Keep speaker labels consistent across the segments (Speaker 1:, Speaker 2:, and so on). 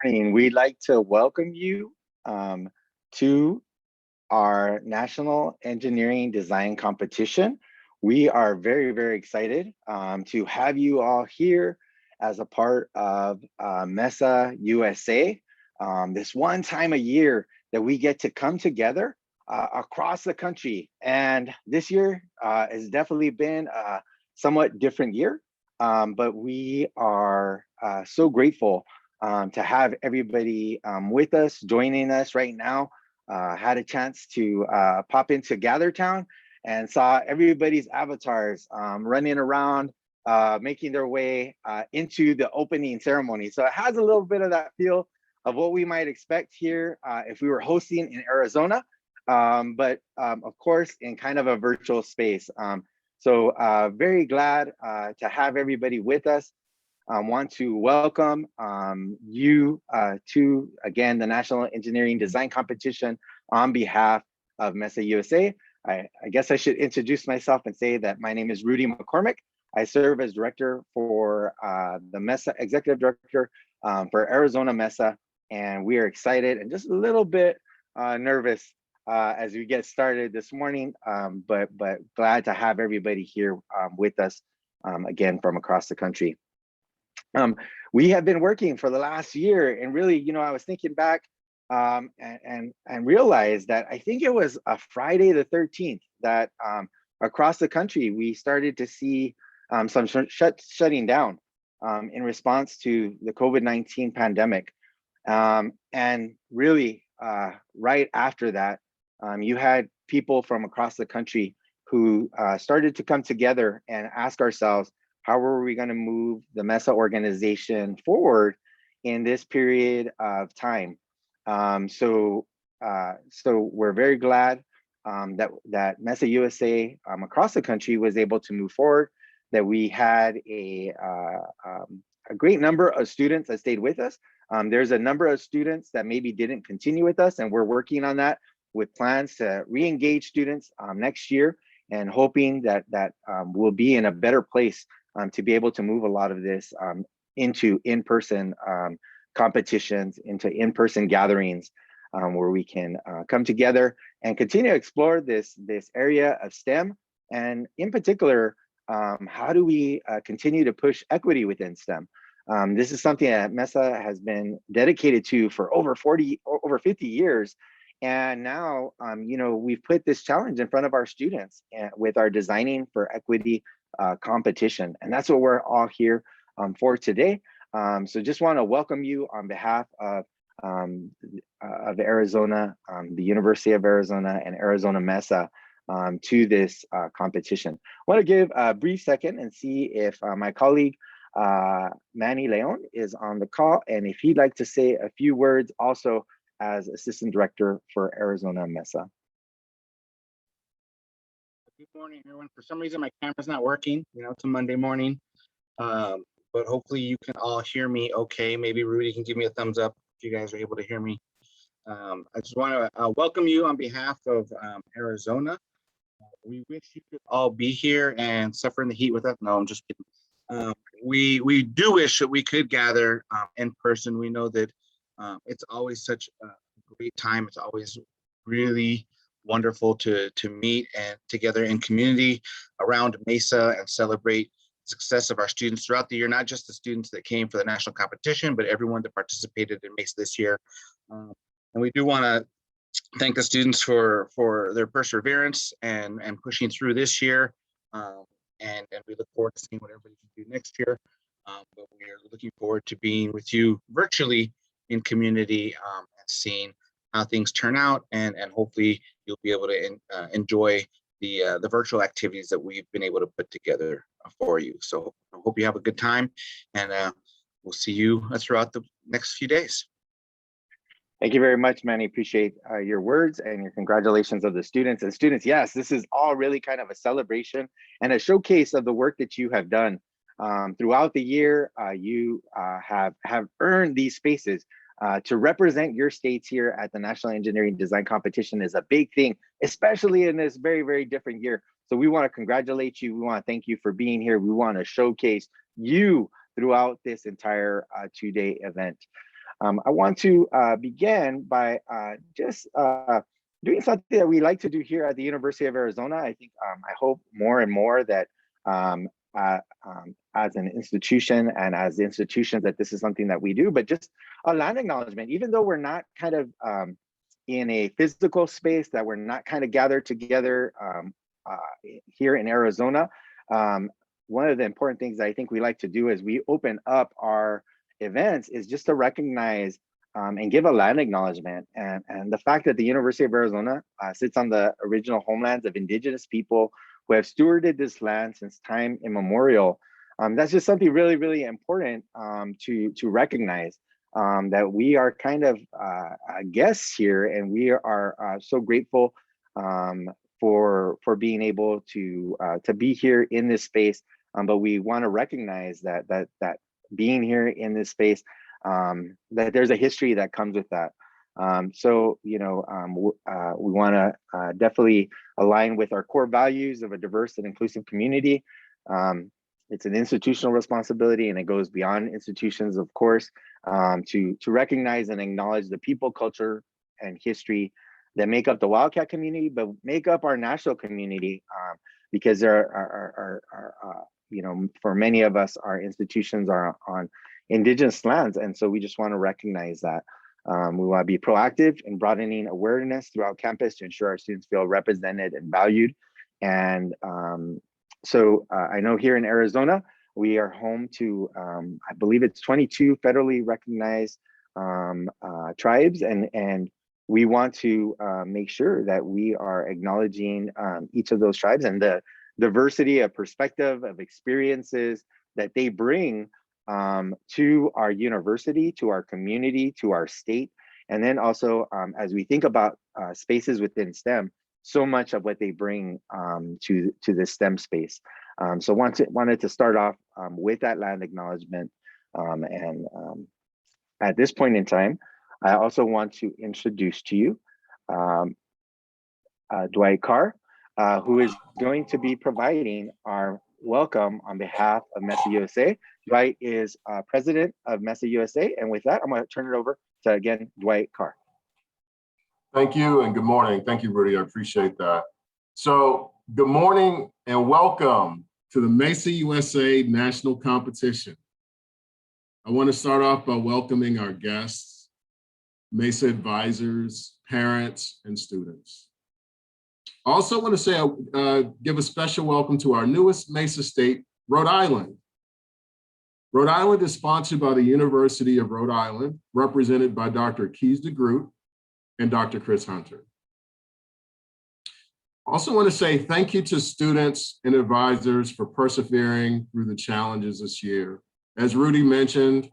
Speaker 1: morning. We'd like to welcome you to our National Engineering Design Competition. We are very, very excited to have you all here as a part of MESA USA. This one time a year that we get to come together across the country. And this year has definitely been a somewhat different year, but we are so grateful to have everybody with us, joining us right now. Had a chance to pop into GatherTown and saw everybody's avatars running around, making their way into the opening ceremony. So it has a little bit of that feel of what we might expect here if we were hosting in Arizona, but of course in kind of a virtual space. So very glad to have everybody with us. Want to welcome you to, again, the National Engineering Design Competition on behalf of MESA USA. I guess I should introduce myself and say that my name is Rudy McCormick. I serve as director for the MESA, executive director for Arizona MESA, and we are excited and just a little bit nervous as we get started this morning, but glad to have everybody here with us again from across the country. We have been working for the last year, and really, I was thinking back and realized that I think it was a Friday the 13th that across the country we started to see some shutting down in response to the COVID-19 pandemic. And really, right after that, you had people from across the country who started to come together and ask ourselves, how are we going to move the MESA organization forward in this period of time? So we're very glad that MESA USA across the country was able to move forward, that we had a great number of students that stayed with us. There's a number of students that maybe didn't continue with us, and we're working on that with plans to re-engage students next year, and hoping that we'll be in a better place to be able to move a lot of this into in-person competitions, into in-person gatherings, where we can come together and continue to explore this area of STEM. And in particular, how do we continue to push equity within STEM? This is something that MESA has been dedicated to for over 50 years. And now, we've put this challenge in front of our students with our Designing for Equity competition. And that's what we're all here for today. So just want to welcome you on behalf of Arizona, the University of Arizona and Arizona MESA to this competition. I want to give a brief second and see if my colleague, Manny Leon, is on the call, and if he'd like to say a few words also as Assistant Director for Arizona MESA.
Speaker 2: Good morning, everyone. For some reason, my camera's not working. It's a Monday morning, but hopefully you can all hear me okay. Maybe Rudy can give me a thumbs up if you guys are able to hear me. I just want to welcome you on behalf of Arizona. We wish you could all be here and suffer in the heat with us. No, I'm just kidding. We do wish that we could gather in person. We know that it's always such a great time. It's always really wonderful to meet and together in community around MESA and celebrate the success of our students throughout the year, not just the students that came for the national competition, but everyone that participated in MESA this year. And we do want to thank the students for their perseverance and pushing through this year. And we look forward to seeing what everybody can do next year. But we are looking forward to being with you virtually in community and seeing how things turn out, and hopefully you'll be able to enjoy the virtual activities that we've been able to put together for you. So I hope you have a good time, and we'll see you throughout the next few days.
Speaker 1: Thank you very much, Manny. Appreciate your words and your congratulations of the students. And students, yes, this is all really kind of a celebration and a showcase of the work that you have done throughout the year. You have earned these spaces. To represent your states here at the National Engineering Design Competition is a big thing, especially in this very, very different year. So we want to congratulate you. We want to thank you for being here. We want to showcase you throughout this entire two-day event. I want to begin by just doing something that we like to do here at the University of Arizona. I think I hope more and more that um, as an institution and as institutions that this is something that we do, but just a land acknowledgement, even though we're not kind of in a physical space, that we're not kind of gathered together uh, here in Arizona. One of the important things that I think we like to do is we open up our events is just to recognize and give a land acknowledgement. And the fact that the University of Arizona sits on the original homelands of indigenous people who have stewarded this land since time immemorial, that's just something really, really important to recognize. That we are kind of guests here, and we are so grateful for being able to be here in this space. But we want to recognize that being here in this space, that there's a history that comes with that. So we want to definitely align with our core values of a diverse and inclusive community. It's an institutional responsibility, and it goes beyond institutions, of course, to recognize and acknowledge the people, culture, and history that make up the Wildcat community, but make up our national community, because there are for many of us, our institutions are on indigenous lands, and so we just want to recognize that. We want to be proactive in broadening awareness throughout campus to ensure our students feel represented and valued. And so I know here in Arizona, we are home to, I believe it's 22 federally recognized tribes, and we want to make sure that we are acknowledging each of those tribes and the diversity of perspective, of experiences that they bring to our university, to our community, to our state. And then also, as we think about spaces within STEM, so much of what they bring to the STEM space. So wanted to start off with that land acknowledgement. And at this point in time, I also want to introduce to you Dwight Carr, who is going to be providing our welcome on behalf of MESA USA. Dwight is president of MESA USA. And with that, I'm going to turn it over to, again, Dwight Carr.
Speaker 3: Thank you and good morning. Thank you, Rudy. I appreciate that. So good morning and welcome to the MESA USA National Competition. I want to start off by welcoming our guests, MESA advisors, parents, and students. I also want to say, give a special welcome to our newest MESA state, Rhode Island. Rhode Island is sponsored by the University of Rhode Island, represented by Dr. Keys DeGroot and Dr. Chris Hunter. I also want to say thank you to students and advisors for persevering through the challenges this year. As Rudy mentioned,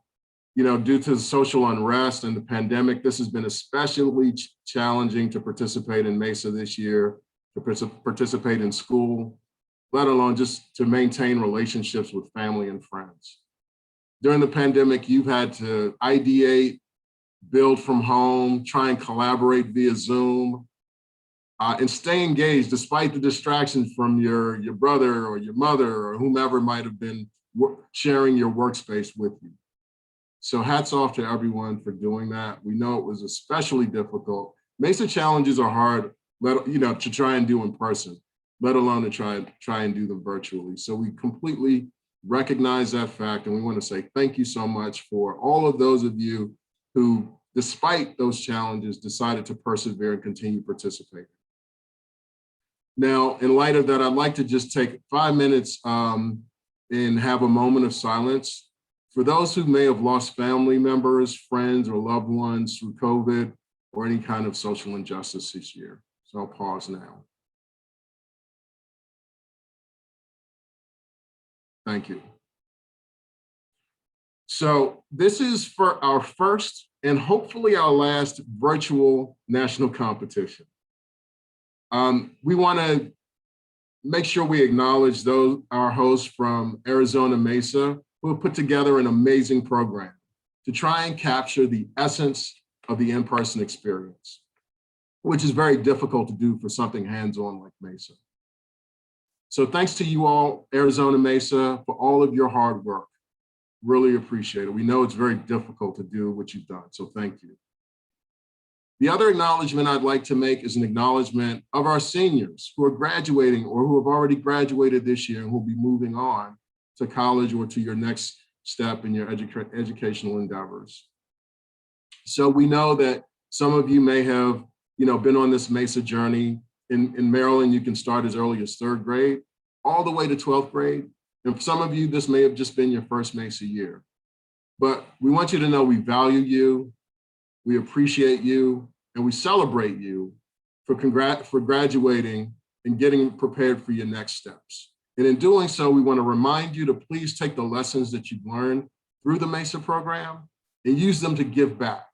Speaker 3: due to the social unrest and the pandemic, this has been especially challenging to participate in MESA this year, to participate in school, let alone just to maintain relationships with family and friends. During the pandemic, you've had to ideate, build from home, try and collaborate via Zoom, and stay engaged despite the distractions from your brother or your mother or whomever might have been sharing your workspace with you. So hats off to everyone for doing that. We know it was especially difficult. MESA challenges are hard, to try and do in person, let alone to try and do them virtually. So we completely recognize that fact, and we want to say thank you so much for all of those of you who, despite those challenges, decided to persevere and continue participating. Now, in light of that, I'd like to just take 5 minutes and have a moment of silence for those who may have lost family members, friends, or loved ones through COVID or any kind of social injustice this year. So I'll pause now. Thank you. So this is for our first and hopefully our last virtual national competition. We want to make sure we acknowledge our hosts from Arizona MESA who have put together an amazing program to try and capture the essence of the in-person experience, which is very difficult to do for something hands-on like MESA. So thanks to you all, Arizona MESA, for all of your hard work. Really appreciate it. We know it's very difficult to do what you've done, so thank you. The other acknowledgement I'd like to make is an acknowledgement of our seniors who are graduating or who have already graduated this year and who will be moving on to college or to your next step in your educational endeavors. So we know that some of you may have, been on this MESA journey. In Maryland, you can start as early as 3rd grade, all the way to 12th grade. And for some of you, this may have just been your first MESA year. But we want you to know we value you, we appreciate you, and we celebrate you for graduating and getting prepared for your next steps. And in doing so, we want to remind you to please take the lessons that you've learned through the MESA program and use them to give back.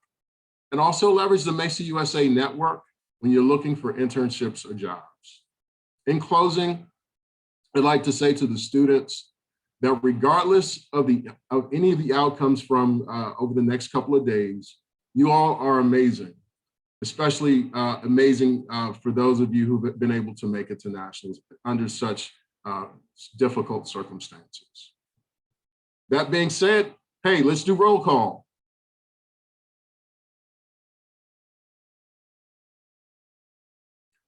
Speaker 3: And also leverage the MESA USA network when you're looking for internships or jobs. In closing, I'd like to say to the students that regardless of any of the outcomes from over the next couple of days, you all are amazing, especially amazing for those of you who've been able to make it to nationals under such difficult circumstances. That being said, hey, let's do roll call.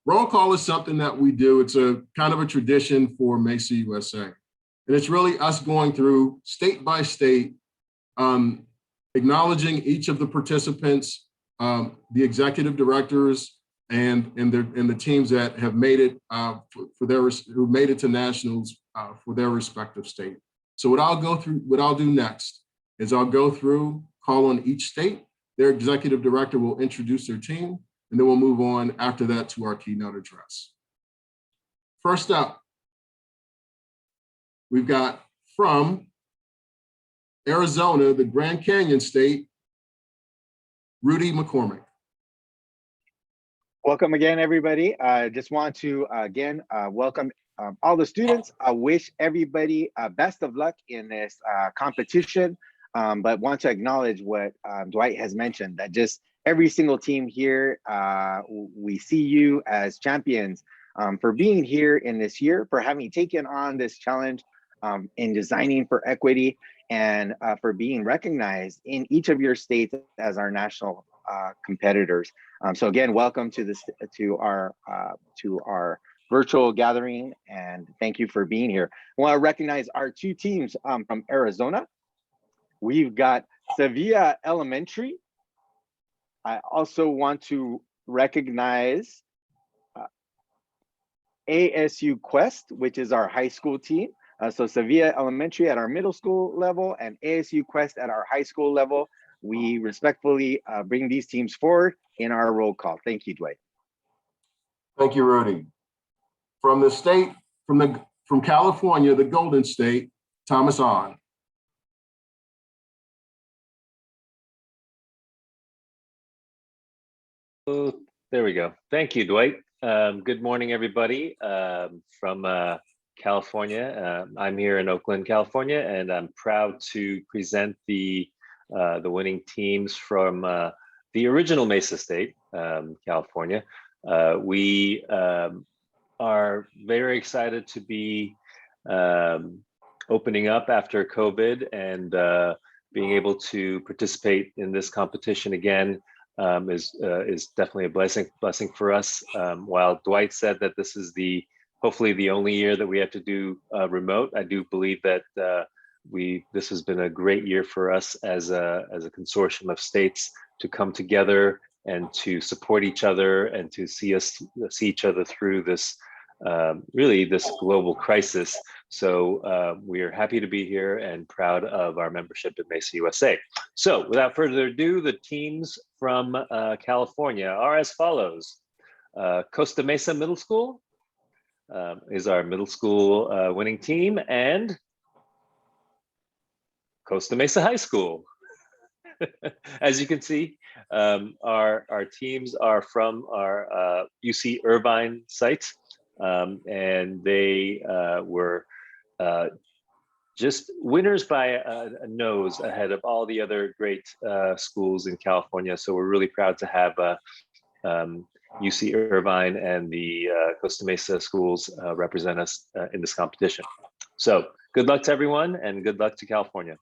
Speaker 3: Roll call is something that we do. It's a kind of a tradition for MESA USA. And it's really us going through state by state, acknowledging each of the participants, the executive directors, and the teams that have made it who made it to nationals for their respective state. So what I'll do next is I'll go through, call on each state. Their executive director will introduce their team, and then we'll move on after that to our keynote address. First up, we've got from Arizona, the Grand Canyon State, Rudy McCormick.
Speaker 1: Welcome again, everybody. I just want to again welcome all the students. I wish everybody best of luck in this competition, but want to acknowledge what Dwight has mentioned, that just every single team here, we see you as champions for being here in this year, for having taken on this challenge in designing for equity, and for being recognized in each of your states as our national competitors. So again, welcome to our virtual gathering, and thank you for being here. I want to recognize our two teams from Arizona. We've got Sevilla Elementary. I also want to recognize ASU Quest, which is our high school team. So Sevilla Elementary at our middle school level and ASU Quest at our high school level. We respectfully bring these teams forward in our roll call. Thank you, Dwight.
Speaker 3: Thank you, Rudy. From the state, from California, the Golden State, Thomas On.
Speaker 4: There we go. Thank you, Dwight. Good morning, everybody from California. I'm here in Oakland, California, and I'm proud to present the winning teams from the original MESA state, California. We are very excited to be opening up after COVID and being able to participate in this competition again. Is definitely a blessing for us. While Dwight said that this is hopefully the only year that we have to do remote, I do believe that this has been a great year for us as a consortium of states to come together and to support each other and to see each other through this really this global crisis. So we are happy to be here and proud of our membership at MESA USA. So without further ado, the teams from California are as follows. Costa Mesa Middle School is our middle school winning team, and Costa Mesa High School. As you can see, our teams are from our UC Irvine site, and they were just winners by a nose ahead of all the other great schools in California. So we're really proud to have UC Irvine and the Costa Mesa schools represent us in this competition. So good luck to everyone and good luck to California.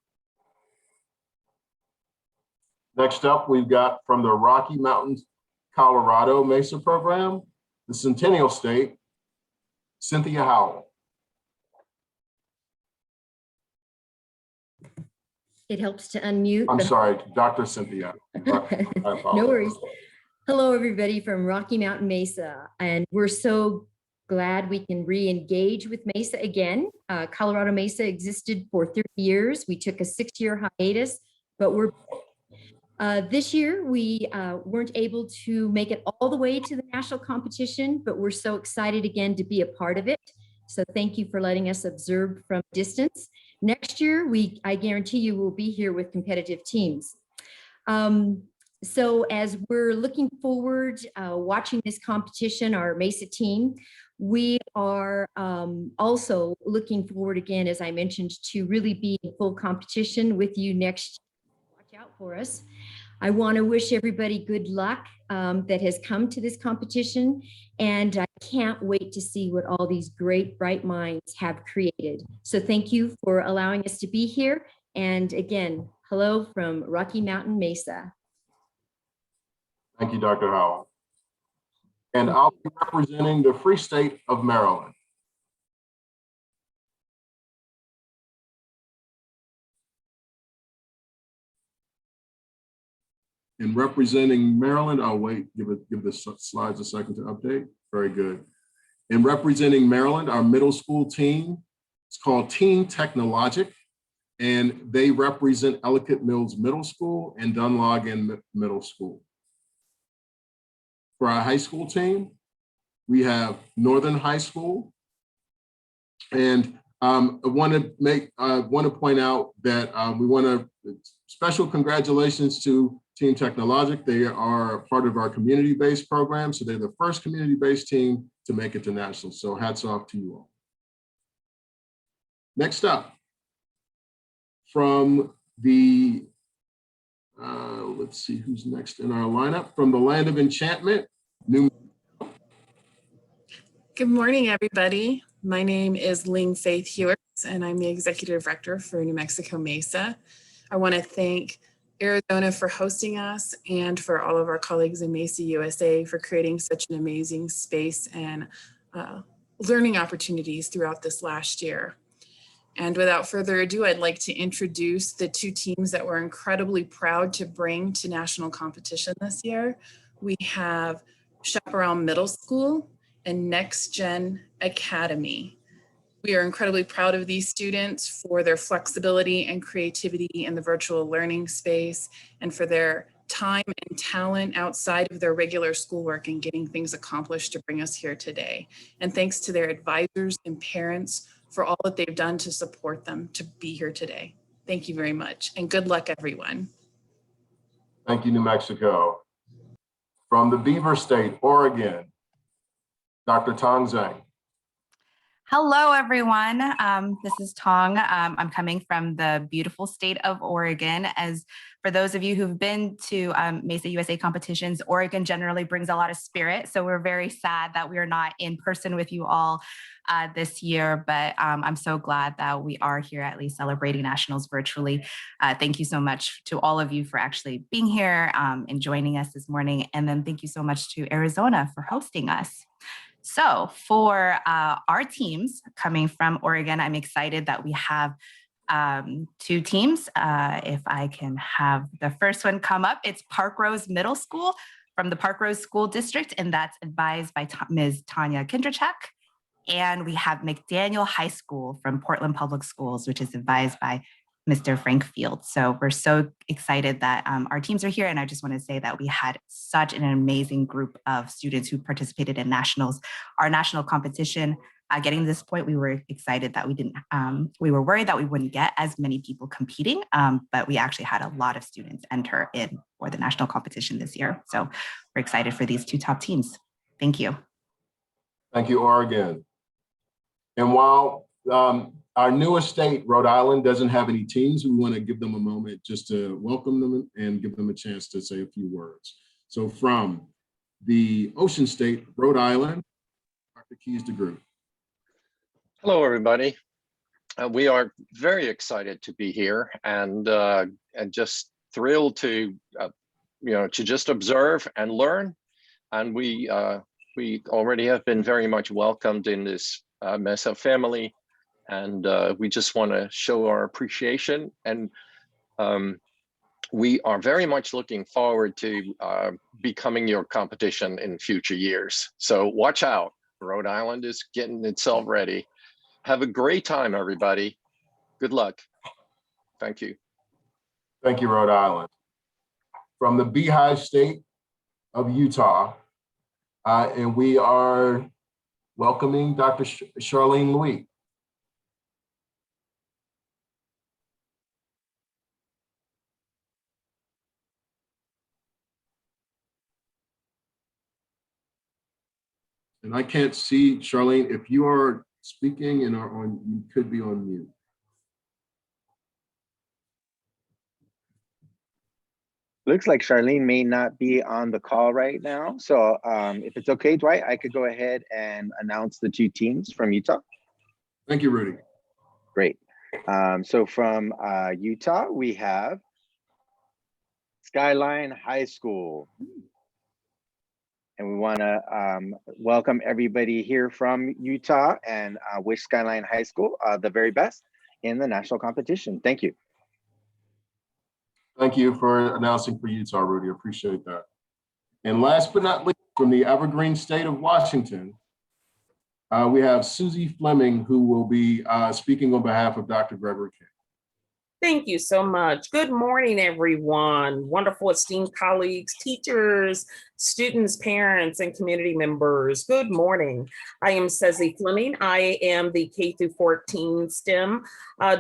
Speaker 3: Next up, we've got from the Rocky Mountains, Colorado MESA program, the Centennial State, Cynthia Howell.
Speaker 5: It helps to unmute.
Speaker 3: I'm sorry, Dr. Cynthia.
Speaker 5: No worries. Hello, everybody from Rocky Mountain Mesa. And we're so glad we can re-engage with MESA again. Colorado MESA existed for 30 years. We took a 6-year hiatus, but this year we weren't able to make it all the way to the national competition, but we're so excited again to be a part of it. So thank you for letting us observe from distance. Next year, I guarantee you we'll be here with competitive teams. So as we're looking forward, watching this competition, our MESA team, we are also looking forward again, as I mentioned, to really be in full competition with you next year. Watch out for us. I want to wish everybody good luck that has come to this competition, and I can't wait to see what all these great, bright minds have created. So thank you for allowing us to be here. And again, hello from Rocky Mountain Mesa.
Speaker 3: Thank you, Dr. Howell. And I'll be representing the Free State of Maryland. And representing Maryland, I'll wait, give the slides a second to update. Very good. And representing Maryland, our middle school team, it's called Team Technologic, and they represent Ellicott Mills Middle School and Dunlogan Middle School. For our high school team, we have Northern High School, and I want to point out that we want to special congratulations to Team Technologic. They are part of our community-based program, so they're the first community-based team to make it to nationals. So hats off to you all. Next up, from the let's see who's next in our lineup. From the Land of Enchantment, New.
Speaker 6: Good morning, everybody. My name is Ling Faith Hewitt, and I'm the Executive Director for New Mexico MESA. I want to thank Arizona for hosting us and for all of our colleagues in MESA USA for creating such an amazing space and learning opportunities throughout this last year. And without further ado, I'd like to introduce the two teams that we're incredibly proud to bring to national competition this year. We have Chaparral Middle School and Next Gen Academy. We are incredibly proud of these students for their flexibility and creativity in the virtual learning space and for their time and talent outside of their regular schoolwork and getting things accomplished to bring us here today. And thanks to their advisors and parents for all that they've done to support them to be here today. Thank you very much, and good luck, everyone.
Speaker 3: Thank you, New Mexico. From the Beaver State, Oregon, Dr. Tong Zhang.
Speaker 7: Hello, everyone. This is Tong. I'm coming from the beautiful state of Oregon. As for those of you who've been to MESA USA competitions, Oregon generally brings a lot of spirit. So we're very sad that we are not in person with you all this year, but I'm so glad that we are here at least celebrating nationals virtually. Thank you so much to all of you for actually being here and joining us this morning. And then thank you so much to Arizona for hosting us. So for our teams coming from Oregon, I'm excited that we have two teams. If I can have the first one come up, it's Park Rose Middle School from the Park Rose School District, and that's advised by Ms. Tanya Kindrachek. And we have McDaniel High School from Portland Public Schools, which is advised by Mr. Frank Field. So we're so excited that our teams are here. And I just want to say that we had such an amazing group of students who participated in nationals. Our national competition, getting to this point, we were excited that we were worried that we wouldn't get as many people competing, but we actually had a lot of students enter in for the national competition this year. So we're excited for these two top teams. Thank you.
Speaker 3: Thank you, Oregon. And while our newest state, Rhode Island, doesn't have any teams, we want to give them a moment just to welcome them and give them a chance to say a few words. So from the Ocean State, Rhode Island, Dr. Keys DeGroot.
Speaker 8: Hello, everybody. We are very excited to be here and just thrilled to, to just observe and learn. And we already have been very much welcomed in this MESA family. And we just want to show our appreciation. And we are very much looking forward to becoming your competition in future years. So watch out. Rhode Island is getting itself ready. Have a great time, everybody. Good luck. Thank you.
Speaker 3: Thank you, Rhode Island. From the Beehive State of Utah, and we are welcoming Dr. Charlene Louis. And I can't see, Charlene, if you are speaking and are on, you could be on mute.
Speaker 1: Looks like Charlene may not be on the call right now. So if it's okay, Dwight, I could go ahead and announce the two teams from Utah.
Speaker 3: Thank you, Rudy.
Speaker 1: Great. So from Utah, we have Skyline High School. And we want to welcome everybody here from Utah and wish Skyline High School the very best in the national competition. Thank you.
Speaker 3: Thank you for announcing for Utah, Rudy. Appreciate that. And last but not least, from the Evergreen State of Washington, we have Susie Fleming, who will be speaking on behalf of Dr. Gregory King.
Speaker 9: Thank you so much. Good morning, everyone. Wonderful esteemed colleagues, teachers, students, parents, and community members. Good morning. I am Susie Fleming. I am the K through 14 STEM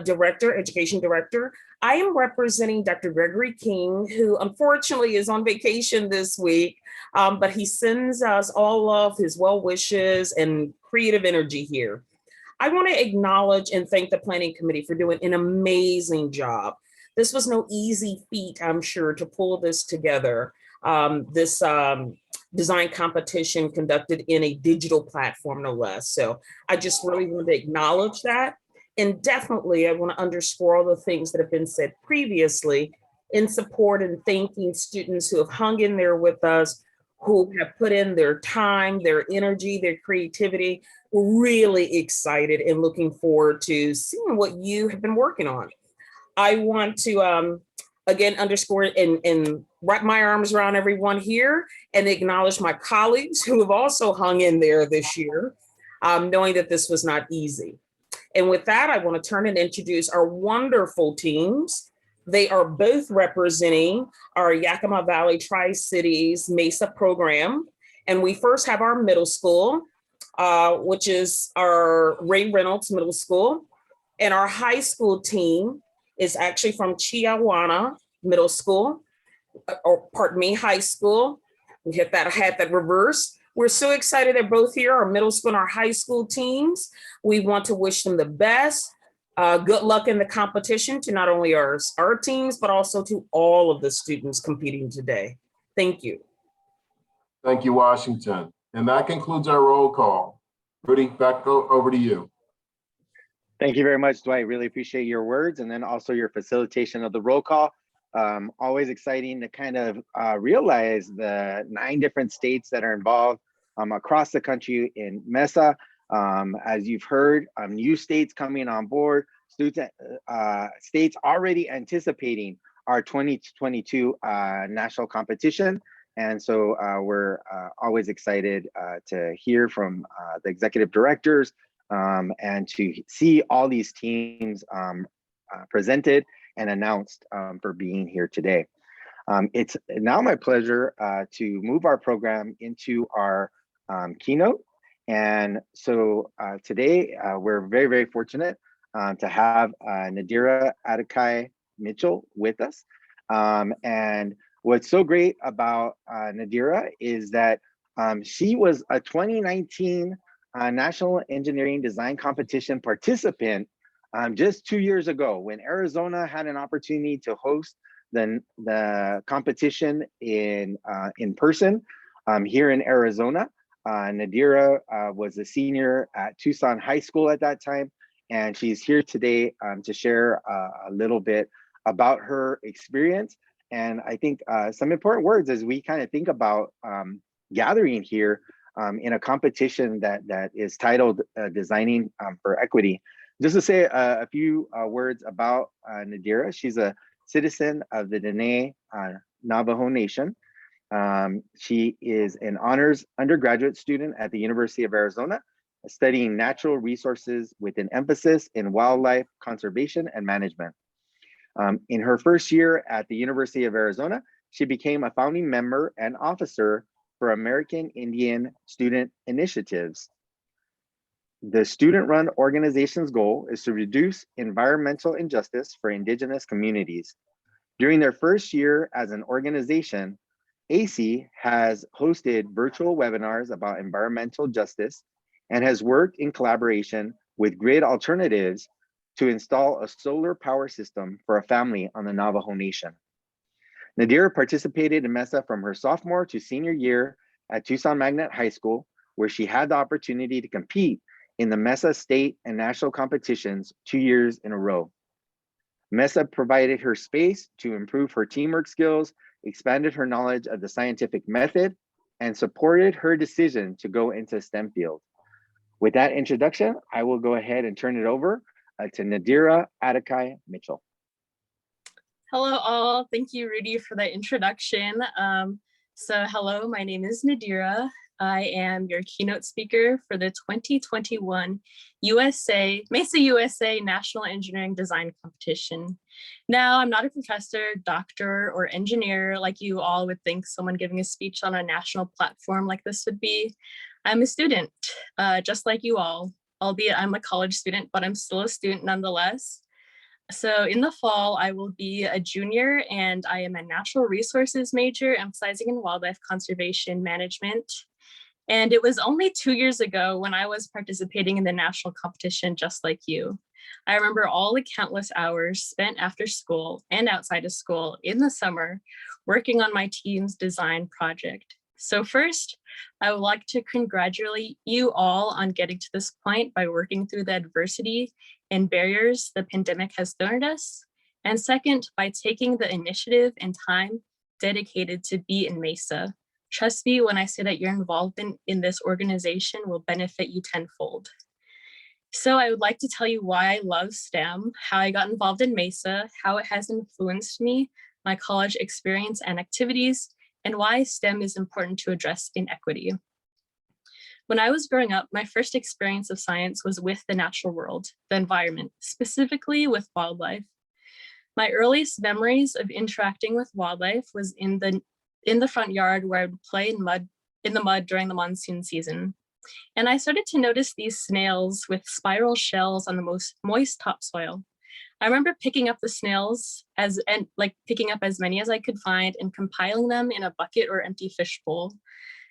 Speaker 9: director, education director. I am representing Dr. Gregory King, who unfortunately is on vacation this week, but he sends us all of his well wishes and creative energy here. I want to acknowledge and thank the planning committee for doing an amazing job. This was no easy feat, I'm sure, to pull this together. This design competition conducted in a digital platform, no less. So I just really want to acknowledge that. And definitely, I want to underscore all the things that have been said previously in support and thanking students who have hung in there with us, who have put in their time, their energy, their creativity. We're really excited and looking forward to seeing what you have been working on. I want to, again, underscore and wrap my arms around everyone here and acknowledge my colleagues who have also hung in there this year, knowing that this was not easy. And with that, I want to turn and introduce our wonderful teams. They are both representing our Yakima Valley Tri-Cities MESA program. And we first have our middle school, which is our Ray Reynolds Middle School. And our high school team is actually from Chiawana Middle School, or pardon me, high school. We had that reverse. We're so excited they're both here, our middle school and our high school teams. We want to wish them the best. Good luck in the competition to not only our teams, but also to all of the students competing today. Thank you.
Speaker 3: Thank you, Washington. And that concludes our roll call. Rudy, back over to you.
Speaker 1: Thank you very much, Dwight. Really appreciate your words and then also your facilitation of the roll call. Always exciting to kind of realize the 9 different states that are involved across the country in MESA. As you've heard, new states coming on board, states already anticipating our 2022 national competition. And so we're always excited to hear from the executive directors and to see all these teams presented and announced for being here today. It's now my pleasure to move our program into our keynote. And so today we're very, very fortunate to have Nadira Adekai Mitchell with us. And what's so great about Nadira is that she was a 2019 National Engineering Design Competition participant just 2 years ago when Arizona had an opportunity to host the competition in person here in Arizona. Nadira was a senior at Tucson High School at that time, and she's here today to share a little bit about her experience And I think some important words as we kind of think about gathering here in a competition that is titled Designing for Equity. Just to say a few words about Nadira. She's a citizen of the Dene Navajo Nation. She is an honors undergraduate student at the University of Arizona, studying natural resources with an emphasis in wildlife conservation and management. In her first year at the University of Arizona, she became a founding member and officer for American Indian Student Initiatives. The student-run organization's goal is to reduce environmental injustice for Indigenous communities. During their first year as an organization, AC has hosted virtual webinars about environmental justice and has worked in collaboration with Grid Alternatives to install a solar power system for a family on the Navajo Nation. Nadira participated in MESA from her sophomore to senior year at Tucson Magnet High School, where she had the opportunity to compete in the MESA state and national competitions 2 years in a row. MESA provided her space to improve her teamwork skills, expanded her knowledge of the scientific method, and supported her decision to go into STEM field. With that introduction, I will go ahead and turn it over to Nadira Atakai Mitchell.
Speaker 10: Hello all, thank you Rudy for that introduction. So hello, my name is Nadira. I am your keynote speaker for the 2021 MESA USA National Engineering Design Competition. Now, I'm not a professor, doctor, or engineer like you all would think someone giving a speech on a national platform like this would be. I'm a student, just like you all, albeit I'm a college student, but I'm still a student nonetheless. So in the fall, I will be a junior and I am a natural resources major, emphasizing in wildlife conservation management. And it was only 2 years ago when I was participating in the national competition, just like you. I remember all the countless hours spent after school and outside of school in the summer, working on my team's design project. So first, I would like to congratulate you all on getting to this point by working through the adversity and barriers the pandemic has thrown at us. And second, by taking the initiative and time dedicated to be in MESA. Trust me when I say that your involvement in this organization will benefit you tenfold. So I would like to tell you why I love STEM, how I got involved in MESA, how it has influenced me, my college experience and activities, and why STEM is important to address inequity. When I was growing up, my first experience of science was with the natural world, the environment, specifically with wildlife. My earliest memories of interacting with wildlife was in the front yard where I would play in the mud during the monsoon season. And I started to notice these snails with spiral shells on the most moist topsoil. I remember picking up the snails picking up as many as I could find and compiling them in a bucket or empty fish bowl.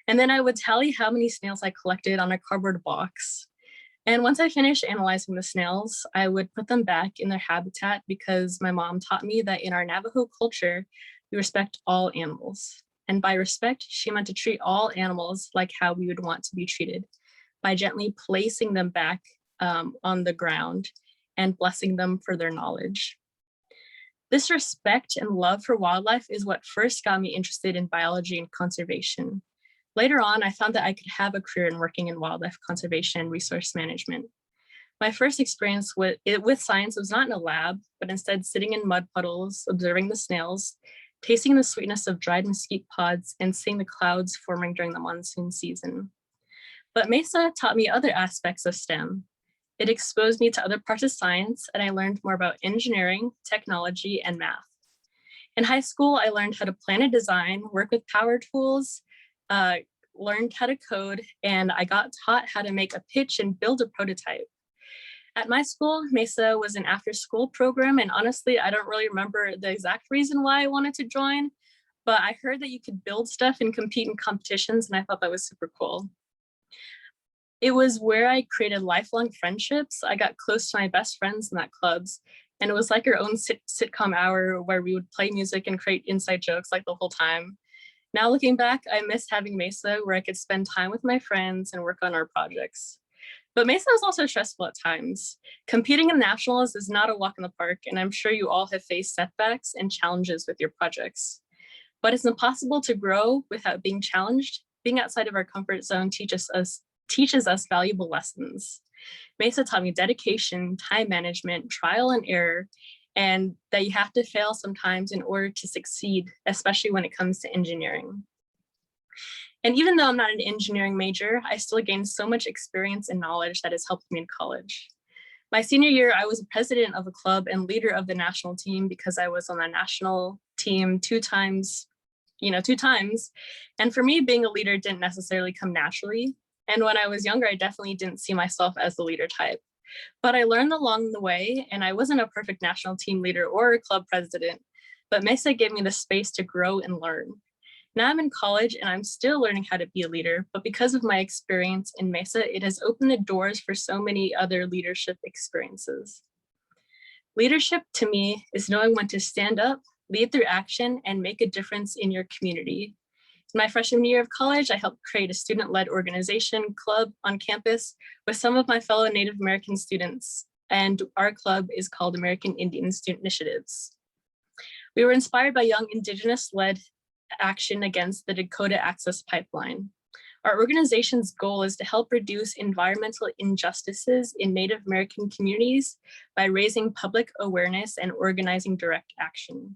Speaker 10: And then I would tally how many snails I collected on a cardboard box. And once I finished analyzing the snails, I would put them back in their habitat because my mom taught me that in our Navajo culture, we respect all animals. And by respect, she meant to treat all animals like how we would want to be treated, by gently placing them back on the ground and blessing them for their knowledge. This respect and love for wildlife is what first got me interested in biology and conservation. Later on, I found that I could have a career in working in wildlife conservation and resource management. My first experience with science was not in a lab, but instead sitting in mud puddles, observing the snails, tasting the sweetness of dried mesquite pods, and seeing the clouds forming during the monsoon season. But MESA taught me other aspects of STEM. It exposed me to other parts of science, and I learned more about engineering, technology, and math. In high school, I learned how to plan and design, work with power tools, learned how to code, and I got taught how to make a pitch and build a prototype. At my school, MESA was an after-school program, and honestly, I don't really remember the exact reason why I wanted to join, but I heard that you could build stuff and compete in competitions, and I thought that was super cool. It was where I created lifelong friendships. I got close to my best friends in that clubs, and it was like our own sitcom hour where we would play music and create inside jokes like the whole time. Now looking back, I miss having MESA where I could spend time with my friends and work on our projects. But MESA is also stressful at times. Competing in nationals is not a walk in the park, and I'm sure you all have faced setbacks and challenges with your projects. But it's impossible to grow without being challenged. Being outside of our comfort zone teaches us valuable lessons. MESA taught me dedication, time management, trial and error, and that you have to fail sometimes in order to succeed, especially when it comes to engineering. And even though I'm not an engineering major, I still gained so much experience and knowledge that has helped me in college. My senior year, I was president of a club and leader of the national team because I was on the national team two times. And for me, being a leader didn't necessarily come naturally. And when I was younger, I definitely didn't see myself as the leader type. But I learned along the way, and I wasn't a perfect national team leader or a club president, but MESA gave me the space to grow and learn. Now I'm in college and I'm still learning how to be a leader, but because of my experience in MESA, it has opened the doors for so many other leadership experiences. Leadership to me is knowing when to stand up, lead through action, and make a difference in your community. In my freshman year of college, I helped create a student-led organization club on campus with some of my fellow Native American students, and our club is called American Indian Student Initiatives. We were inspired by young Indigenous-led action against the Dakota Access Pipeline. Our organization's goal is to help reduce environmental injustices in Native American communities by raising public awareness and organizing direct action.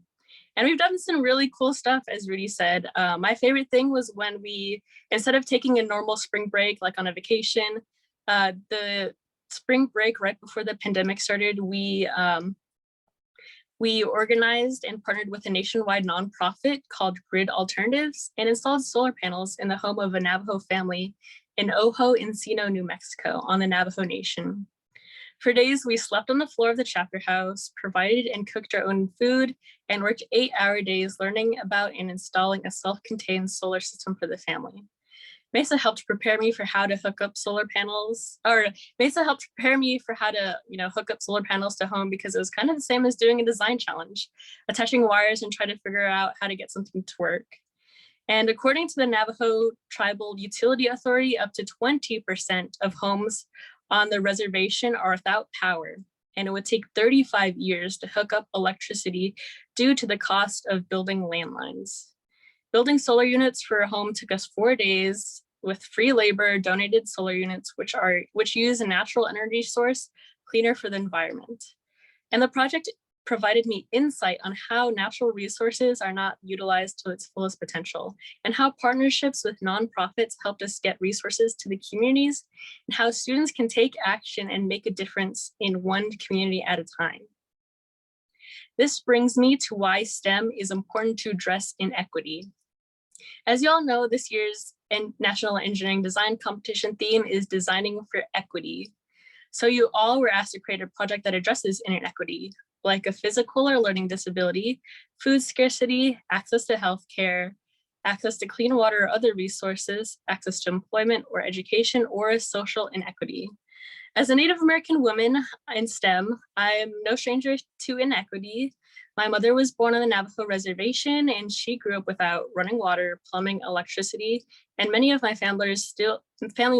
Speaker 10: And we've done some really cool stuff, as Rudy said. My favorite thing was when we, instead of taking a normal spring break, like on a vacation, the spring break right before the pandemic started, we organized and partnered with a nationwide nonprofit called Grid Alternatives and installed solar panels in the home of a Navajo family in Ojo Encino, New Mexico, on the Navajo Nation. For days, we slept on the floor of the chapter house, provided and cooked our own food, and worked 8-hour days learning about and installing a self-contained solar system for the family. MESA helped prepare me for how to hook up solar panels, or MESA helped prepare me for how to, hook up solar panels to home, because it was kind of the same as doing a design challenge, attaching wires and trying to figure out how to get something to work. And according to the Navajo Tribal Utility Authority, up to 20% of homes on the reservation are without power, and it would take 35 years to hook up electricity due to the cost of building landlines. Building solar units for a home took us 4 days with free labor, donated solar units, which use a natural energy source, cleaner for the environment. And the project provided me insight on how natural resources are not utilized to its fullest potential, and how partnerships with nonprofits helped us get resources to the communities, and how students can take action and make a difference in one community at a time. This brings me to why STEM is important to address inequity. As you all know, this year's National Engineering Design Competition theme is Designing for Equity. So you all were asked to create a project that addresses inequity, like a physical or learning disability, food scarcity, access to healthcare, access to clean water or other resources, access to employment or education, or social inequity. As a Native American woman in STEM, I am no stranger to inequity. My mother was born on the Navajo reservation, and she grew up without running water, plumbing, electricity, and many of my family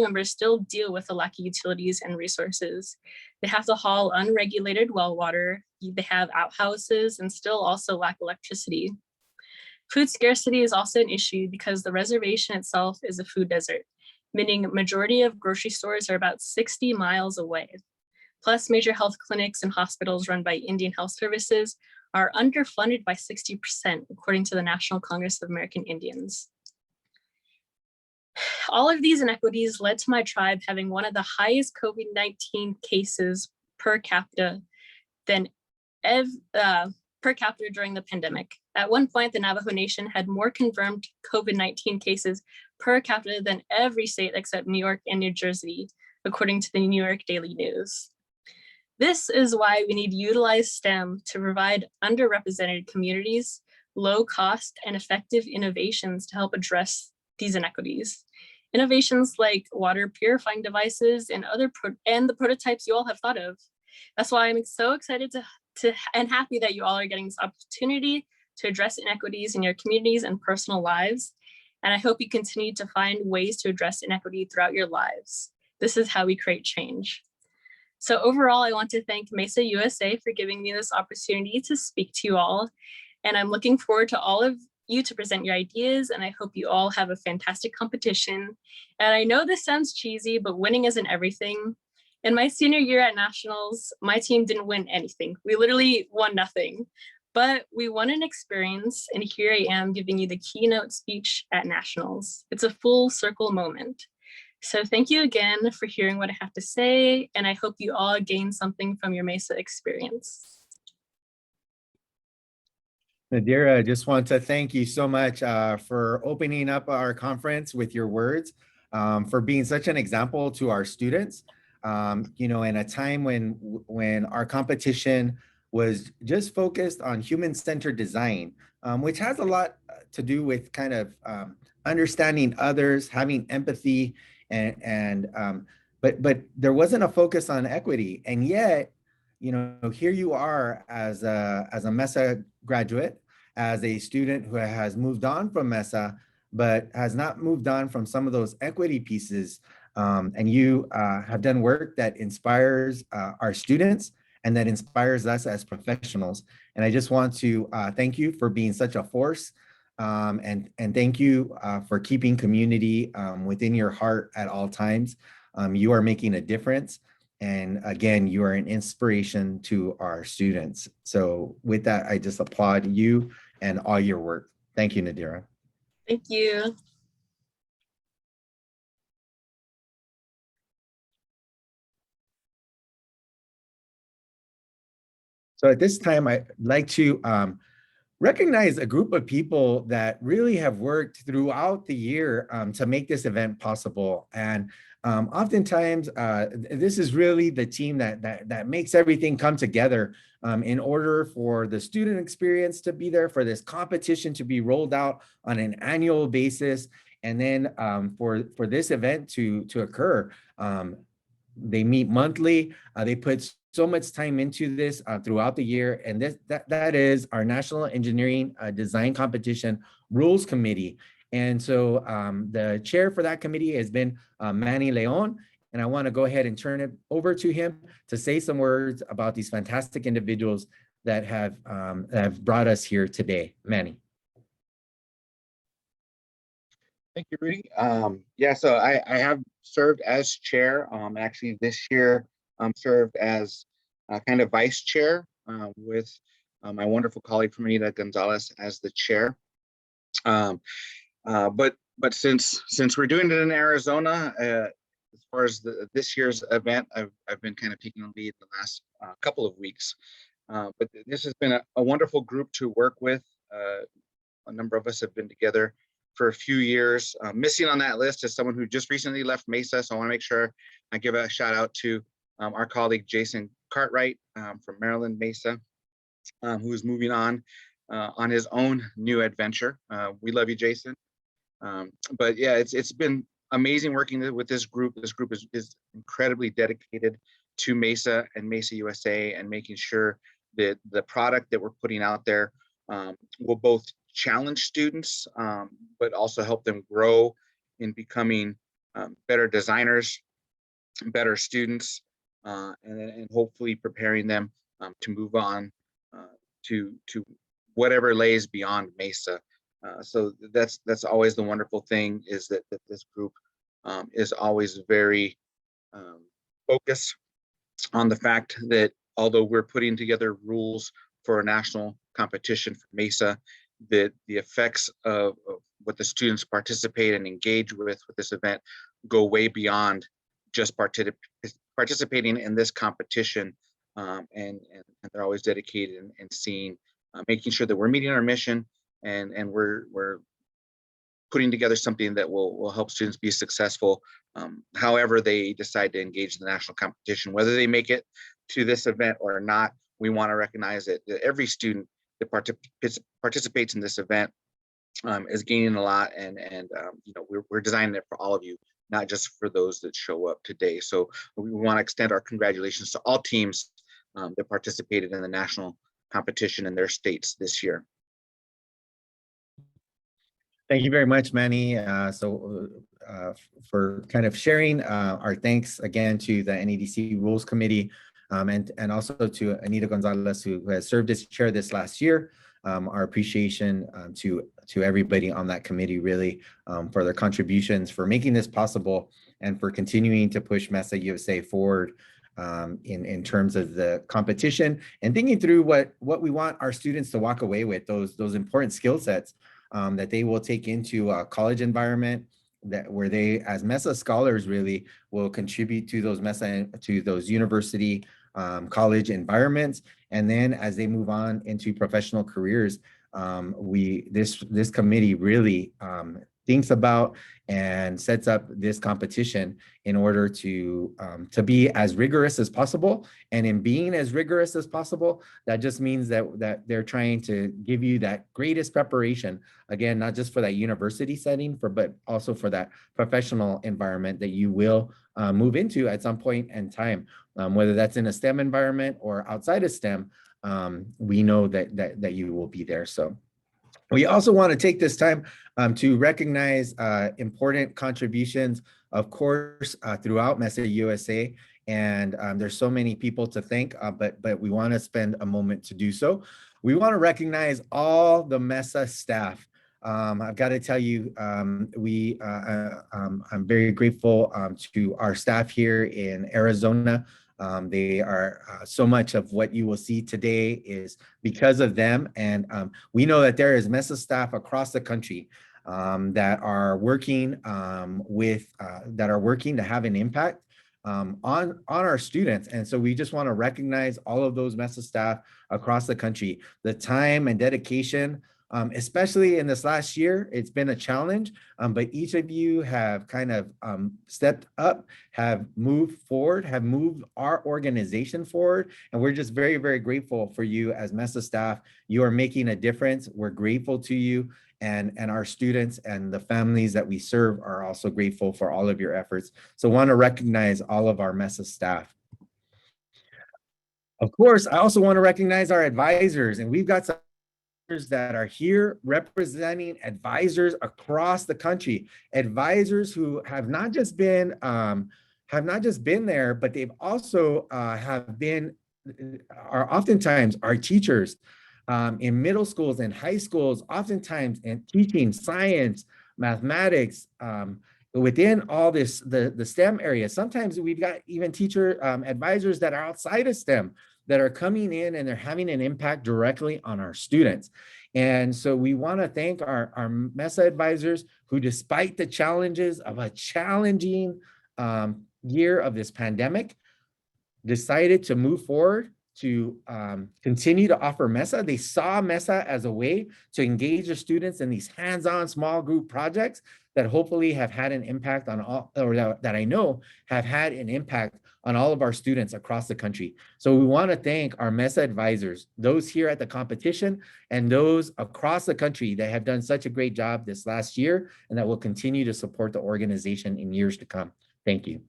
Speaker 10: members still deal with the lack of utilities and resources. They have to haul unregulated well water, they have outhouses, and still also lack electricity. Food scarcity is also an issue because the reservation itself is a food desert, meaning majority of grocery stores are about 60 miles away. Plus, major health clinics and hospitals run by Indian Health Services are underfunded by 60%, according to the National Congress of American Indians. All of these inequities led to my tribe having one of the highest COVID-19 cases per capita during the pandemic. At one point, the Navajo Nation had more confirmed COVID-19 cases per capita than every state except New York and New Jersey, according to the New York Daily News. This is why we need to utilize STEM to provide underrepresented communities low cost and effective innovations to help address these inequities. Innovations like water purifying devices and the prototypes you all have thought of. That's why I'm so excited and happy that you all are getting this opportunity to address inequities in your communities and personal lives. And I hope you continue to find ways to address inequity throughout your lives. This is how we create change. So overall, I want to thank MESA USA for giving me this opportunity to speak to you all. And I'm looking forward to all of you to present your ideas, and I hope you all have a fantastic competition. And I know this sounds cheesy, but winning isn't everything. In my senior year at Nationals, my team didn't win anything. We literally won nothing, but we won an experience, and here I am giving you the keynote speech at Nationals. It's a full circle moment. So thank you again for hearing what I have to say, and I hope you all gain something from your MESA experience.
Speaker 1: Nadira, I just want to thank you so much for opening up our conference with your words, for being such an example to our students. You know, in a time when our competition was just focused on human-centered design, which has a lot to do with kind of understanding others, having empathy, but there wasn't a focus on equity. And yet, you know, here you are as a MESA graduate, as a student who has moved on from MESA, but has not moved on from some of those equity pieces. And you have done work that inspires our students and that inspires us as professionals. And I just want to thank you for being such a force, and thank you for keeping community within your heart at all times. You are making a difference. And again, you are an inspiration to our students. So with that, I just applaud you and all your work. Thank you, Nadira.
Speaker 10: Thank you.
Speaker 1: So at this time, I'd like to recognize a group of people that really have worked throughout the year to make this event possible. And oftentimes, this is really the team that makes everything come together in order for the student experience to be there, for this competition to be rolled out on an annual basis, and then for this event to occur. They meet monthly. They put so much time into this throughout the year, and that is our National Engineering Design Competition Rules Committee. And so the chair for that committee has been Manny Leon, and I want to go ahead and turn it over to him to say some words about these fantastic individuals that have brought us here today. Manny.
Speaker 2: Thank you, Rudy. Yeah, so I have served as chair. Actually, this year served as kind of vice chair with my wonderful colleague Fernita Gonzalez as the chair. But since we're doing it in Arizona, as far as this year's event, I've been kind of taking the lead the last couple of weeks. But this has been a wonderful group to work with. A number of us have been together for a few years. Missing on that list is someone who just recently left MESA, so I want to make sure I give a shout out to our colleague Jason Cartwright from Maryland MESA, who is moving on his own new adventure. We love you, Jason. But yeah, it's been amazing working with this group. This group is incredibly dedicated to MESA and MESA USA, and making sure that the product that we're putting out there will both challenge students, but also help them grow in becoming better designers, better students, and hopefully preparing them to move on to whatever lays beyond MESA. So that's always the wonderful thing, is that this group is always very focused on the fact that although we're putting together rules for a national competition for MESA, that the effects of what the students participate and engage with this event go way beyond just participating in this competition, and they're always dedicated and seeing, making sure that we're meeting our mission, and we're putting together something that will help students be successful, however they decide to engage in the national competition. Whether they make it to this event or not, we want to recognize that every student that participates in this event is gaining a lot, and you know, we're designing it for all of you, not just for those that show up today. So we want to extend our congratulations to all teams that participated in the national competition in their states this year.
Speaker 1: Thank you very much, Manny. So kind of sharing. Our thanks again to the NEDC Rules Committee, and also to Anita Gonzalez, who has served as chair this last year. Our appreciation to everybody on that committee, really, for their contributions, for making this possible, and for continuing to push MESA USA forward in terms of the competition, and thinking through what we want our students to walk away with, those important skill sets that they will take into a college environment, where they, as MESA scholars, really will contribute to those university college environments. And then as they move on into professional careers, this committee really thinks about and sets up this competition in order to be as rigorous as possible. And in being as rigorous as possible, that just means that they're trying to give you that greatest preparation, again, not just for that university setting, but also for that professional environment that you will move into at some point in time, whether that's in a STEM environment or outside of STEM. We know that you will be there. So we also want to take this time to recognize important contributions, of course, throughout MESA USA. And there's so many people to thank, but we want to spend a moment to do so. We want to recognize all the MESA staff. I've got to tell you, I'm very grateful to our staff here in Arizona. They are so much of what you will see today is because of them. And we know that there is MESA staff across the country that are working to have an impact on our students. And so we just want to recognize all of those MESA staff across the country. The time and dedication, especially in this last year, it's been a challenge, but each of you have kind of stepped up, have moved forward, have moved our organization forward. And we're just very, very grateful for you as MESA staff. You are making a difference. We're grateful to you, and our students and the families that we serve are also grateful for all of your efforts. So want to recognize all of our MESA staff. Of course, I also want to recognize our advisors, and we've got some that are here representing advisors across the country, advisors who have not just been there, but they've also are oftentimes our teachers in middle schools and high schools, oftentimes in teaching science, mathematics, within all this, the STEM area. Sometimes we've got even teacher advisors that are outside of STEM that are coming in and they're having an impact directly on our students. And so we want to thank our MESA advisors who, despite the challenges of a challenging year of this pandemic, decided to move forward to continue to offer MESA. They saw MESA as a way to engage the students in these hands-on small group projects that hopefully have had an impact on all, or that I know have had an impact on all of our students across the country. So we want to thank our MESA advisors, those here at the competition and those across the country that have done such a great job this last year and that will continue to support the organization in years to come. Thank you.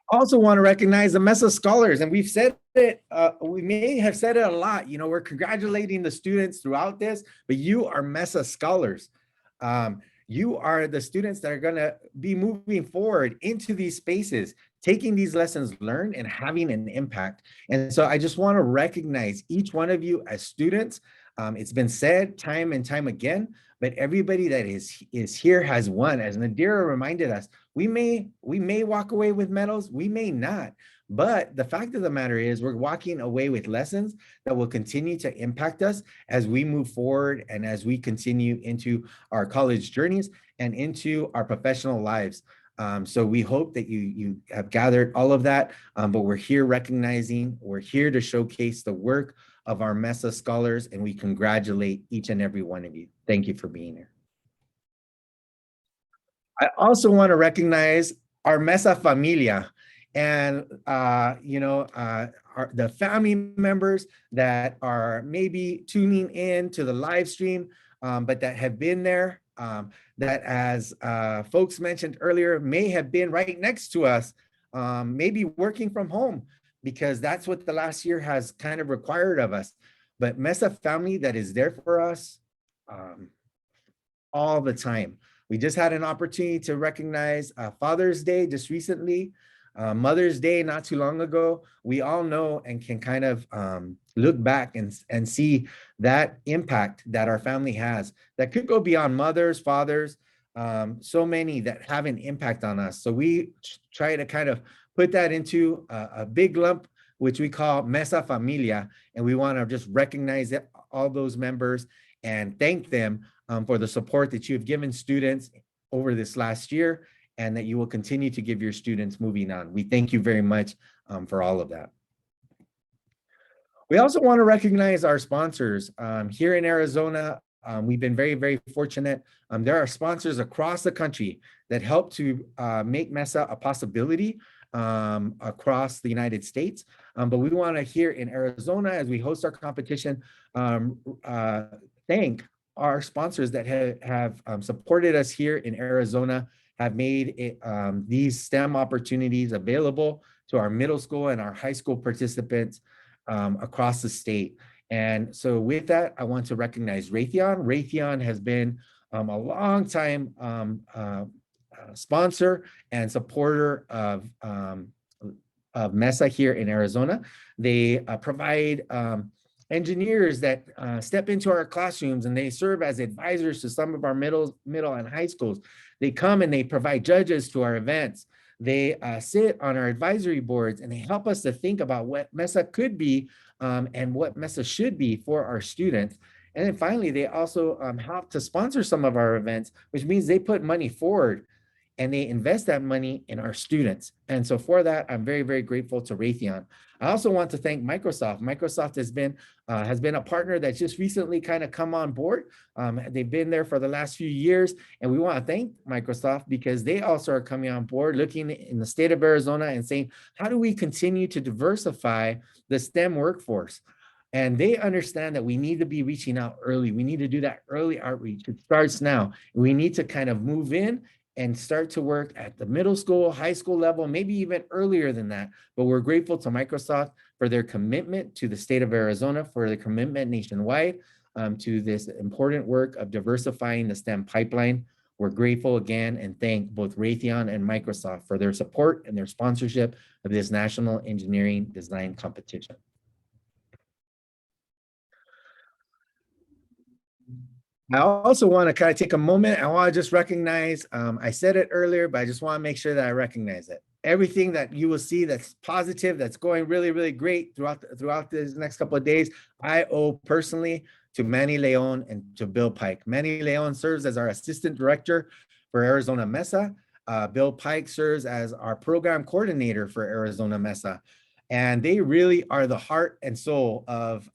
Speaker 1: Also want to recognize the MESA scholars, and we've said it, we may have said it a lot, you know, we're congratulating the students throughout this, but you are MESA scholars. You are the students that are going to be moving forward into these spaces, taking these lessons learned and having an impact. And so I just want to recognize each one of you as students. It's been said time and time again, but everybody that is here has won. As Nadira reminded us, we may walk away with medals, we may not. But the fact of the matter is we're walking away with lessons that will continue to impact us as we move forward and as we continue into our college journeys and into our professional lives. So we hope that you have gathered all of that, but we're here recognizing, we're here to showcase the work of our MESA scholars, and we congratulate each and every one of you. Thank you for being here. I also want to recognize our MESA familia. And, the family members that are maybe tuning in to the live stream, but that have been there, that as folks mentioned earlier, may have been right next to us, maybe working from home, because that's what the last year has kind of required of us. But MESA family that is there for us all the time.
Speaker 11: We just had an opportunity to recognize Father's Day just recently, Mother's Day not too long ago. We all know and can kind of look back and see that impact that our family has that could go beyond mothers, fathers, so many that have an impact on us. So we try to kind of put that into a big lump, which we call MESA Familia. And we want to just recognize all those members and thank them for the support that you've given students over this last year and that you will continue to give your students moving on. We thank you very much for all of that. We also want to recognize our sponsors here in Arizona. We've been very, very fortunate. There are sponsors across the country that help to make MESA a possibility across the United States. But we want to here in Arizona, as we host our competition, thank our sponsors that have supported us here in Arizona, have made it, these STEM opportunities available to our middle school and our high school participants across the state. And so with that, I want to recognize Raytheon. Raytheon has been a long time sponsor and supporter of MESA here in Arizona. They provide engineers that step into our classrooms and they serve as advisors to some of our middle and high schools. They come and they provide judges to our events. They sit on our advisory boards and they help us to think about what MESA could be and what MESA should be for our students. And then finally, they also help to sponsor some of our events, which means they put money forward and they invest that money in our students. And so for that, I'm very, very grateful to Raytheon. I also want to thank Microsoft. Microsoft has been a partner that's just recently kind of come on board. They've been there for the last few years, and we want to thank Microsoft because they also are coming on board, looking in the state of Arizona and saying, how do we continue to diversify the STEM workforce? And they understand that we need to be reaching out early. We need to do that early outreach. It starts now. We need to kind of move in and start to work at the middle school, high school level, maybe even earlier than that. But we're grateful to Microsoft for their commitment to the state of Arizona, for their commitment nationwide to this important work of diversifying the STEM pipeline. We're grateful again and thank both Raytheon and Microsoft for their support and their sponsorship of this National Engineering Design Competition. I also want to kind of take a moment. I want to just recognize, I said it earlier, but I just want to make sure that I recognize it. Everything that you will see that's positive, that's going really, really great throughout this next couple of days, I owe personally to Manny Leon and to Bill Pike. Manny Leon serves as our assistant director for Arizona MESA. Bill Pike serves as our program coordinator for Arizona MESA. And they really are the heart and soul of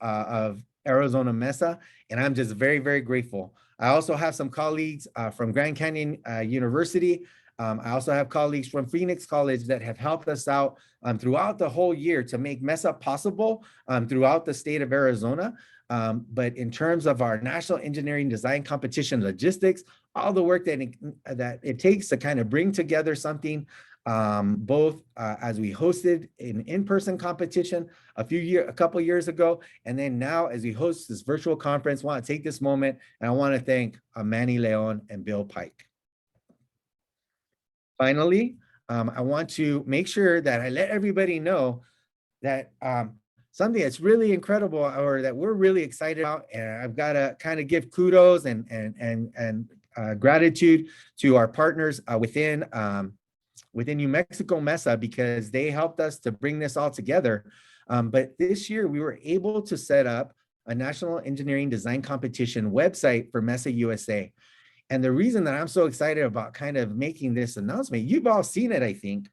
Speaker 11: Arizona MESA, and I'm just very, very grateful. I also have some colleagues from Grand Canyon University. I also have colleagues from Phoenix College that have helped us out throughout the whole year to make MESA possible throughout the state of Arizona. But in terms of our National Engineering Design Competition logistics, all the work that it takes to kind of bring together something both as we hosted an in-person competition a couple years ago, and then now as we host this virtual conference, I want to take this moment and I want to thank Manny Leon and Bill Pike. Finally, I want to make sure that I let everybody know that something that's really incredible or that we're really excited about, and I've got to kind of give kudos and gratitude to our partners within New Mexico MESA because they helped us to bring this all together. But this year we were able to set up a National Engineering Design Competition website for MESA USA. And the reason that I'm so excited about kind of making this announcement, you've all seen it, I think.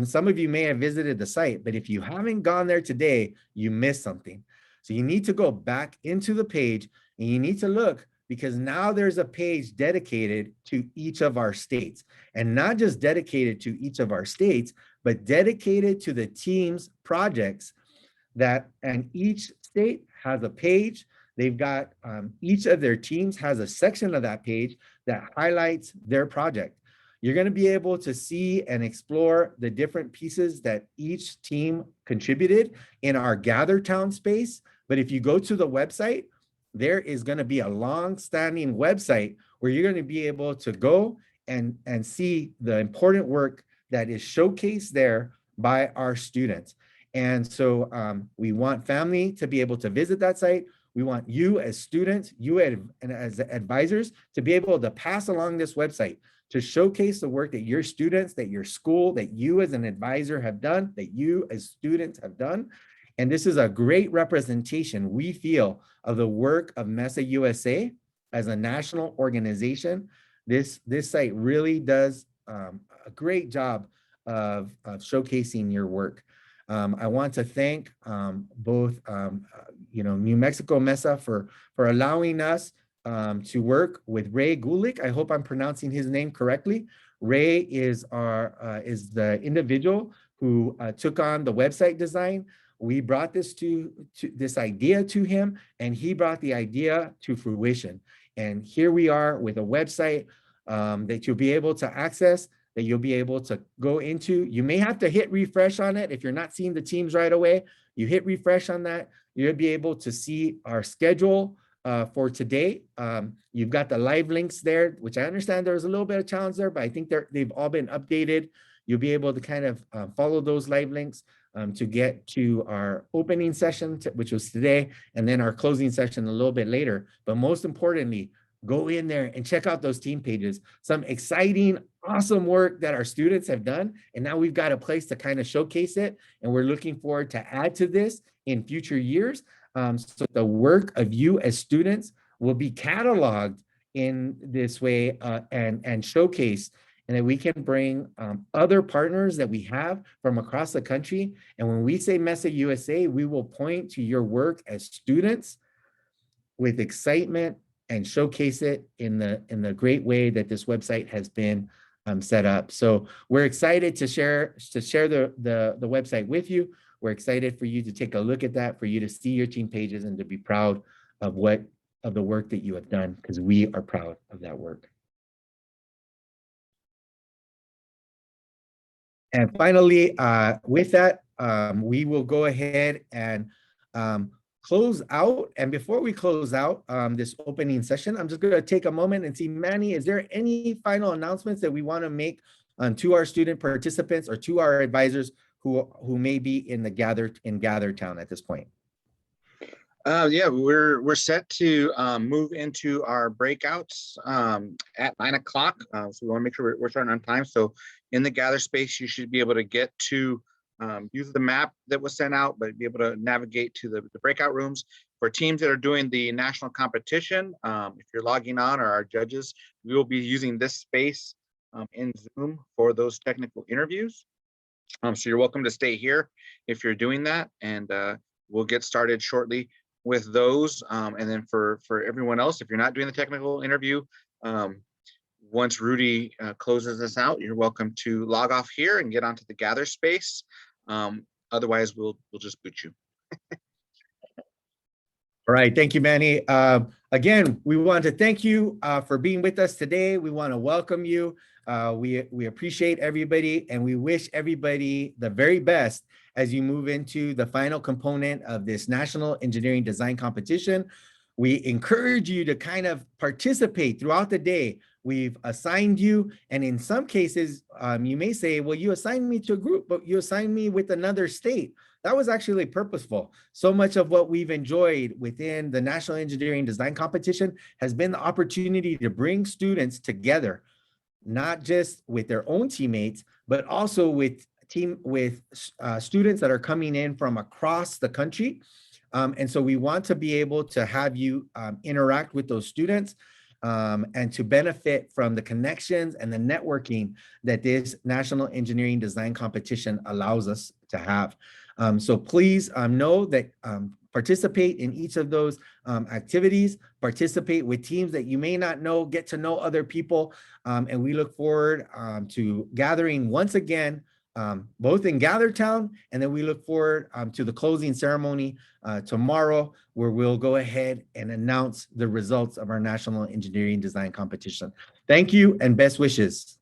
Speaker 11: Some of you may have visited the site, but if you haven't gone there today, you missed something. So you need to go back into the page and you need to look because now there's a page dedicated to each of our states, and not just dedicated to each of our states, but dedicated to the team's projects and each state has a page. They've got, each of their teams has a section of that page that highlights their project. You're going to be able to see and explore the different pieces that each team contributed in our Gather Town space. But if you go to the website, there is going to be a long-standing website where you're going to be able to go and see the important work that is showcased there by our students. And so we want family to be able to visit that site. We want you as students, you as advisors, to be able to pass along this website to showcase the work that your students, that your school, that you as an advisor have done, that you as students have done. And this is a great representation, we feel, of the work of MESA USA as a national organization. This site really does a great job of showcasing your work. I want to thank both New Mexico MESA for allowing us to work with Ray Gulick. I hope I'm pronouncing his name correctly. Ray is the individual who took on the website design. We brought this this idea to him, and he brought the idea to fruition. And here we are with a website that you'll be able to access, that you'll be able to go into. You may have to hit refresh on it if you're not seeing the teams right away. You hit refresh on that, you'll be able to see our schedule for today. You've got the live links there, which I understand there was a little bit of challenge there, but I think they've all been updated. You'll be able to kind of follow those live links to get to our opening session, which was today, and then our closing session a little bit later. But most importantly, go in there and check out those team pages. Some exciting, awesome work that our students have done. And now we've got a place to kind of showcase it. And we're looking forward to add to this in future years. So the work of you as students will be cataloged in this way and showcased, and that we can bring other partners that we have from across the country. And when we say MESA USA, we will point to your work as students with excitement and showcase it in the great way that this website has been set up. So we're excited to share the website with you. We're excited for you to take a look at that, for you to see your team pages and to be proud of the work that you have done, because we are proud of that work. And finally, with that, we will go ahead and close out. And before we close out this opening session, I'm just going to take a moment and see, Manny, is there any final announcements that we want to make to our student participants or to our advisors who may be in GatherTown at this point?
Speaker 2: Yeah, we're set to move into our breakouts at 9 o'clock. So we want to make sure we're starting on time. So in the gather space, you should be able to get to use the map that was sent out, but be able to navigate to the breakout rooms. For teams that are doing the national competition, if you're logging on, or our judges, we will be using this space in Zoom for those technical interviews. So you're welcome to stay here if you're doing that, and we'll get started shortly with those. And then for everyone else, if you're not doing the technical interview, once Rudy closes this out, you're welcome to log off here and get onto the gather space. Otherwise, we'll just boot you.
Speaker 11: All right, thank you, Manny. Again, we want to thank you for being with us today. We want to welcome you. We appreciate everybody, and we wish everybody the very best as you move into the final component of this National Engineering Design Competition. We encourage you to kind of participate throughout the day. We've assigned you, and in some cases, you may say, well, you assigned me to a group, but you assigned me with another state. That was actually purposeful. So much of what we've enjoyed within the National Engineering Design Competition has been the opportunity to bring students together, not just with their own teammates, but also with students that are coming in from across the country. And so we want to be able to have you interact with those students and to benefit from the connections and the networking that this National Engineering Design Competition allows us to have. So please know that participate in each of those activities, participate with teams that you may not know, get to know other people. And we look forward to gathering once again, both in GatherTown, and then we look forward to the closing ceremony tomorrow, where we'll go ahead and announce the results of our National Engineering Design Competition. Thank you and best wishes.